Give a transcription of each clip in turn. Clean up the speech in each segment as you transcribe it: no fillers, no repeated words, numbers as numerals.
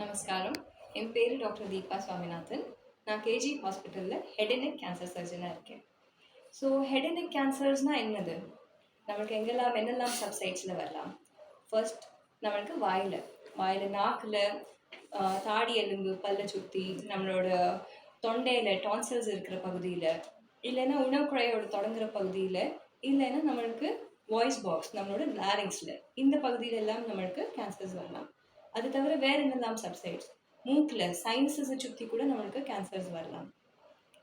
நமஸ்காரம். என் பேர் டாக்டர் தீபா சுவாமிநாதன். நான் கேஜி ஹாஸ்பிட்டலில் ஹெட் அண்ட் நெக் கேன்சர் சர்ஜனாக இருக்கேன். ஸோ ஹெட் அண்ட் நெக் கேன்சர்ஸ்னால் என்னது? நம்மளுக்கு என்னெல்லாம் சப்சைட்ஸில் வரலாம்? ஃபர்ஸ்ட் நம்மளுக்கு வாயில் நாக்கில், தாடி எலும்பு பல்லை சுற்றி, நம்மளோட தொண்டையில் டான்சல்ஸ் இருக்கிற பகுதியில், இல்லைன்னா உணவுக்குழையோட தொடங்குற பகுதியில், இல்லைன்னா நம்மளுக்கு வாய்ஸ் பாக்ஸ் நம்மளோட லாரிங்ஸில், இந்த பகுதியில் எல்லாம் நம்மளுக்கு கேன்சர்ஸ் வரலாம். அது தவிர வேறு என்னெல்லாம் சப்சைட்ஸ்? மூக்கில் சைனஸஸை சுற்றி கூட நம்மளுக்கு கேன்சர்ஸ் வரலாம்.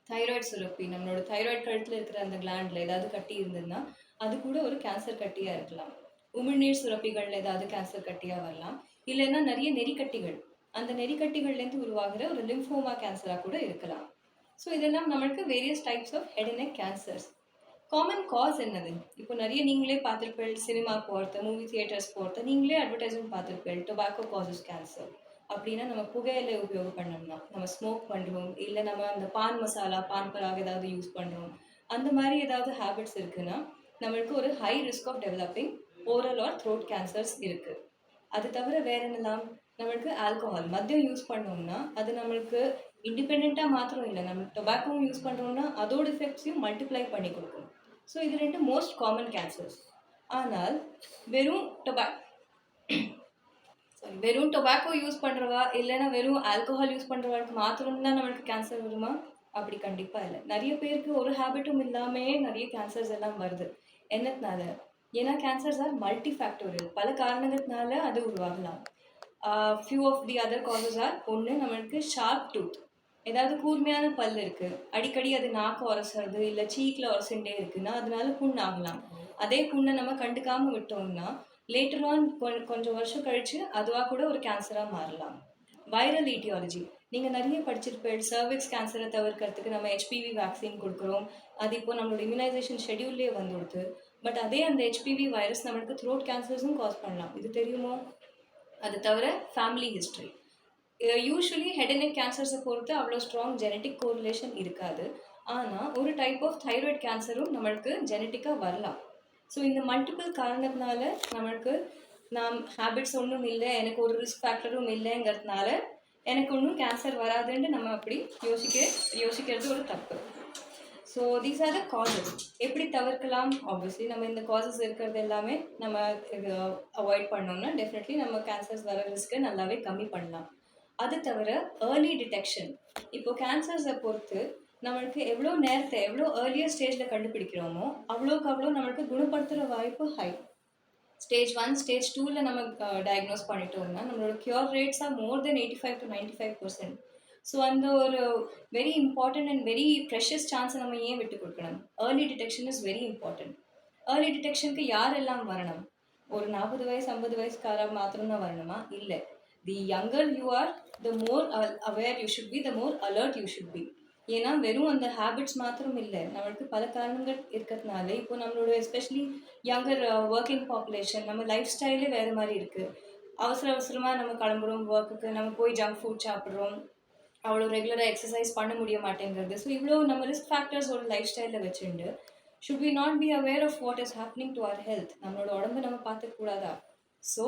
தைராய்டு சுரப்பி, நம்மளோட தைராய்டு கழுத்தில் இருக்கிற அந்த கிளாண்டில் ஏதாவது கட்டி இருந்ததுன்னா அது கூட ஒரு கேன்சர் கட்டியாக இருக்கலாம். உமிழ்நீர் சுரப்பிகளில் ஏதாவது கேன்சர் கட்டியாக வரலாம். இல்லைன்னா நிறைய நெறிக்கட்டிகள், அந்த நெறிக்கட்டிகள்லேருந்து உருவாகிற ஒரு லிம்ஃபோமா கேன்சராக கூட இருக்கலாம். ஸோ இதெல்லாம் நம்மளுக்கு various types of head and neck cancers. Common cause என்னது? இப்போ நிறைய நீங்களே பார்த்துருப்பேள், சினிமா போகிறது, மூவி தியேட்டர்ஸ் போகிறது, நீங்களே அட்வர்டைஸ்மெண்ட் பார்த்துருப்பேள், டொபாக்கோ காசஸ் கேன்சர் அப்படின்னா நம்ம புகையிலை உபயோகம் பண்ணோம்னா, நம்ம ஸ்மோக் பண்ணுறோம், இல்லை நம்ம அந்த பான் மசாலா, பான் பராக் ஏதாவது யூஸ் பண்ணுறோம், அந்த மாதிரி ஏதாவது ஹேபிட்ஸ் இருக்குன்னா நம்மளுக்கு ஒரு high risk of developing oral or throat cancers இருக்குது. அது தவிர வேறு என்னெல்லாம்? நம்மளுக்கு ஆல்கோஹால், மദ്യം யூஸ் பண்ணோம்னா அது நம்மளுக்கு இண்டிபெண்ட்டாக மாத்திரம் இல்லை, நம்ம டொபாக்கோவும் யூஸ் பண்ணுறோம்னா அதோட எஃபெக்ட்ஸையும் மல்டிப்ளை பண்ணி கொடுக்கும். ஸோ இது ரெண்டு மோஸ்ட் காமன் கேன்சர்ஸ். ஆனால் வெறும் டொபாக்கோ யூஸ் பண்ணுறவா இல்லைன்னா வெறும் ஆல்கோஹால் யூஸ் பண்ணுறவாளுக்கு மாத்திரம்தான் நம்மளுக்கு கேன்சர் வருமா? அப்படி கண்டிப்பாக இல்லை. நிறைய பேருக்கு ஒரு ஹேபிட்டும் இல்லாமையே நிறைய கேன்சர்ஸ் எல்லாம் வருது. என்னத்தினால? ஏன்னா கேன்சர்ஸ் ஆர் மல்டி ஃபேக்டோரியல், பல காரணங்கள்னால அது உருவாகலாம். Few of the other causes are, ஒன்று நம்மளுக்கு ஷார்ப் டூத், ஏதாவது கூர்மையான பல் இருக்குது, அடிக்கடி அது நாக்கு உரசுறது இல்லை சீக்கில் உரசுண்டே இருக்குன்னா அதனால புண் ஆகலாம். அதே புண்ணை நம்ம கண்டுக்காமல் விட்டோம்னா லேட்டர் ஆன் கொஞ்சம் வருஷம் கழித்து அதுவாக கூட ஒரு கேன்சராக மாறலாம். வைரல் ஈட்டியாலஜி நீங்கள் நிறைய படிச்சிருப்பேன். சர்விக்ஸ் கேன்சரை தவிர்க்கிறதுக்கு நம்ம ஹெச்பிவி வேக்சின் கொடுக்குறோம். அது இப்போ நம்மளோட இம்யூனைசேஷன் ஷெடியூல்லே வந்துடுது. பட் அதே அந்த ஹெச்பிவி வைரஸ் நம்மளுக்கு த்ரோட் கேன்சர்ஸும் காஸ் பண்ணலாம். இது தெரியுமோ? அது தவிர family history, usually head and neck கேன்சர்ஸை பொறுத்து அவ்வளோ ஸ்ட்ராங் ஜெனட்டிக் கோரிலேஷன் இருக்காது. ஆனால் ஒரு டைப் ஆஃப் தைராய்டு கேன்சரும் நம்மளுக்கு ஜெனட்டிக்காக வரலாம். ஸோ இந்த மல்டிபிள் காரணத்தினால நம்மளுக்கு ஹேபிட்ஸ் ஒன்றும் இல்லை, எனக்கு ஒரு ரிஸ்க் ஃபேக்டரும் இல்லைங்கிறதுனால எனக்கு ஒன்றும் கேன்சர் வராதுன்னு நம்ம அப்படி யோசிக்கிறது ஒரு தப்பு. So these are the causes. எப்படி தவிர்க்கலாம்? ஆப்வியஸ்லி நம்ம இந்த காசஸ் இருக்கிறது எல்லாமே நம்ம அவாய்ட் பண்ணோம்னா டெஃபினெட்லி நம்ம கேன்சர்ஸ் வர ரிஸ்க்கை நல்லாவே கம்மி பண்ணலாம். அது தவிர ஏர்லி டிடெக்ஷன், இப்போ கேன்சர்ஸை பொறுத்து நம்மளுக்கு எவ்வளோ ஏர்லியர் ஸ்டேஜில் கண்டுபிடிக்கிறோமோ அவ்வளோக்கு அவ்வளோ நம்மளுக்கு குணப்படுத்துகிற வாய்ப்பு ஹை. ஸ்டேஜ் 1, ஸ்டேஜ் 2ல் நம்ம டயக்னோஸ் பண்ணிட்டோம்னா நம்மளோட cure rates are more than 85 to 95%. So அந்த ஒரு very important and very precious சான்ஸை நம்ம ஏன் விட்டு கொடுக்கணும்? Early detection is very important. Early டிடெக்ஷனுக்கு யாரெல்லாம் வரணும்? ஒரு 40 வயசு 50 வயசுக்காரா மாத்திரம்தான் வரணுமா? இல்லை. The younger you are, the more aware you should be, the more alert you should be. ஏன்னா வெறும் அந்த ஹேபிட்ஸ் மாத்திரம் இல்லை, நம்மளுக்கு பல காரணங்கள் இருக்கிறதுனால இப்போ நம்மளோட எஸ்பெஷலி யங்கர் ஒர்க்கிங் பாப்புலேஷன், நம்ம லைஃப் ஸ்டைலே வேறு மாதிரி இருக்குது. அவசரமாக நம்ம கிளம்புறோம் ஒர்க்குக்கு, நம்ம போய் ஜங்க் ஃபுட் சாப்பிட்றோம், அவ்வளோ ரெகுலராக எக்ஸசைஸ் பண்ண முடிய மாட்டேங்கிறது. ஸோ இவ்வளோ நம்ம ரிஸ்க் ஃபேக்டர்ஸ் ஒரு லைஃப் ஸ்டைலில் வச்சுட்டு should we not be aware of what is happening to our health? நம்மளோட உடம்பு நம்ம பார்த்துக்கூடாதா? ஸோ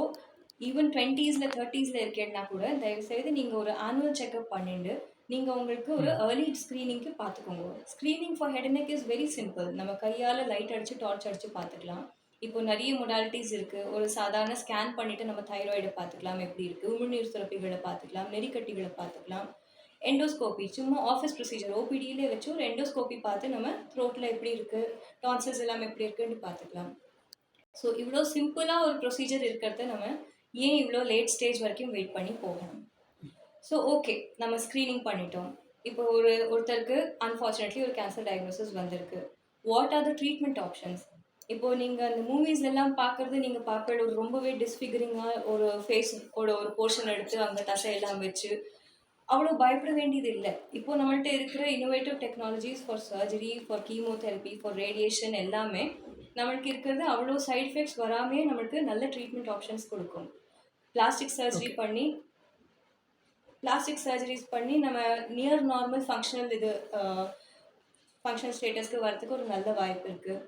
ஈவன் 20s 30s இருக்கேன்னா கூட தயவுசெய்து நீங்கள் ஒரு ஆனுவல் செக்அப் பண்ணிட்டு நீங்கள் உங்களுக்கு ஒரு ஏர்லி ஸ்க்ரீனிங்க்கு பார்த்துக்கோங்க. Screening for head and neck is very simple. நம்ம கையால் லைட் அடித்து டார்ச் அடித்து பார்த்துக்கலாம். இப்போ நிறைய மொடாலிட்டிஸ் இருக்குது. ஒரு சாதாரண ஸ்கேன் பண்ணிவிட்டு நம்ம தைராய்டை பார்த்துக்கலாம், எப்படி இருக்குது, உமிழ்நீர் சுரப்பிகளை பார்த்துக்கலாம், நெறிக்கட்டிகளை பார்த்துக்கலாம். எண்டோஸ்கோபி, சும்மா ஆஃபீஸ் ப்ரொசீஜர் ஓபிடியிலே வச்சு ஒரு எண்டோஸ்கோபி பார்த்து நம்ம த்ரோட்டில் எப்படி இருக்குது, டான்சல்ஸ் எல்லாம் எப்படி இருக்குன்னு பார்த்துக்கலாம். ஸோ இவ்வளோ சிம்பிளாக ஒரு ப்ரொசீஜர் இருக்கிறத நம்ம ஏன் இவ்வளோ லேட் ஸ்டேஜ் வரைக்கும் வெயிட் பண்ணி போகணும்? ஸோ ஓகே, நம்ம ஸ்க்ரீனிங் பண்ணிட்டோம். இப்போ ஒருத்தருக்கு அன்ஃபார்ச்சுனேட்லி ஒரு கேன்சர் டயக்னோசிஸ் வந்திருக்கு. What are the treatment options? இப்போது நீங்கள் அந்த மூவிஸ் எல்லாம் பார்க்குறது, நீங்கள் பார்க்குறது ஒரு ரொம்பவே டிஸ்ஃபிகரிங்காக ஒரு ஃபேஸோட ஒரு போர்ஷன் எடுத்து அங்கே தசையெல்லாம் வச்சு அவ்வளோ பயப்பட வேண்டியது இல்லை. இப்போது நம்மள்ட்ட இருக்கிற innovative technologies for surgery, for chemotherapy, for radiation எல்லாமே நம்மளுக்கு இருக்கிறது அவ்வளோ சைட் எஃபெக்ட்ஸ் வராமே நம்மளுக்கு நல்ல ட்ரீட்மெண்ட் ஆப்ஷன்ஸ் கொடுக்கும். பிளாஸ்டிக் சர்ஜரிஸ் பண்ணி நம்ம நியர் நார்மல் ஃபங்க்ஷனல் ஸ்டேட்டஸ்க்கு வரதுக்கு ஒரு நல்ல வாய்ப்பு இருக்குது.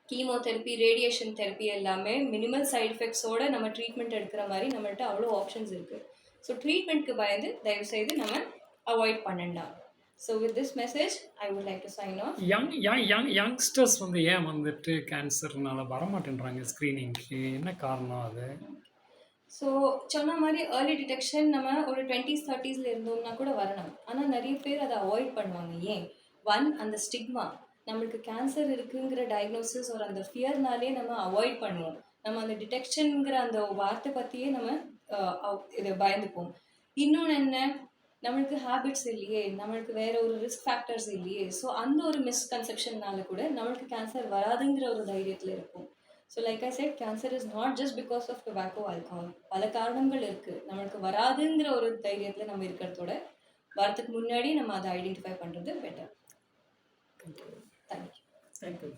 கீமோதெரப்பி, ரேடியேஷன் தெரப்பி எல்லாமே மினிமல் சைட் எஃபெக்ட்ஸோடு நம்ம ட்ரீட்மெண்ட் எடுக்கிற மாதிரி நம்மள்ட்ட அவ்வளோ ஆப்ஷன்ஸ் இருக்குது. ஸோ ட்ரீட்மெண்ட்க்கு பயந்து தயவுசெய்து நம்ம அவாய்ட் பண்ணண்டாம். So with this message I would like to sign off. Youngsters வந்து ஏன் வந்துட்டு கேன்சர்னால வரமாட்டேன்றாங்க ஸ்க்ரீனிங்க்கு? என்ன காரணம் அது? ஸோ சொன்ன மாதிரி ஏர்லி டிடெக்ஷன் நம்ம ஒரு 20s 30sல இருந்தோம்னா கூட வரணும். ஆனால் நிறைய பேர் அதை அவாய்ட் பண்ணுவாங்க. ஏன்? அந்த ஸ்டிக்மா, நம்மளுக்கு கேன்சர் இருக்குங்கிற டயக்னோசிஸ் ஒரு அந்த ஃபியர்னாலே நம்ம அவாய்ட் பண்ணுவோம். நம்ம அந்த டிடெக்ஷனுங்கிற அந்த வார்த்தை பற்றியே நம்ம இதை பயந்துப்போம். இன்னொன்று என்ன, நம்மளுக்கு ஹேபிட்ஸ் இல்லையே, நம்மளுக்கு வேற ஒரு ரிஸ்க் ஃபேக்டர்ஸ் இல்லையே. ஸோ அந்த ஒரு மிஸ்கன்செப்ஷன்னால கூட நம்மளுக்கு கேன்சர் வராதுங்கிற ஒரு தைரியத்தில் இருக்கும். So like I said, cancer is not just because of tobacco alcohol. பல காரணங்கள் இருக்குது. நம்மளுக்கு வராதுங்கிற ஒரு தைரியத்தில் நம்ம இருக்கிறதோட வரத்துக்கு முன்னாடி நம்ம அதை ஐடென்டிஃபை பண்ணுறது பெட்டர். தேங்க்யூ.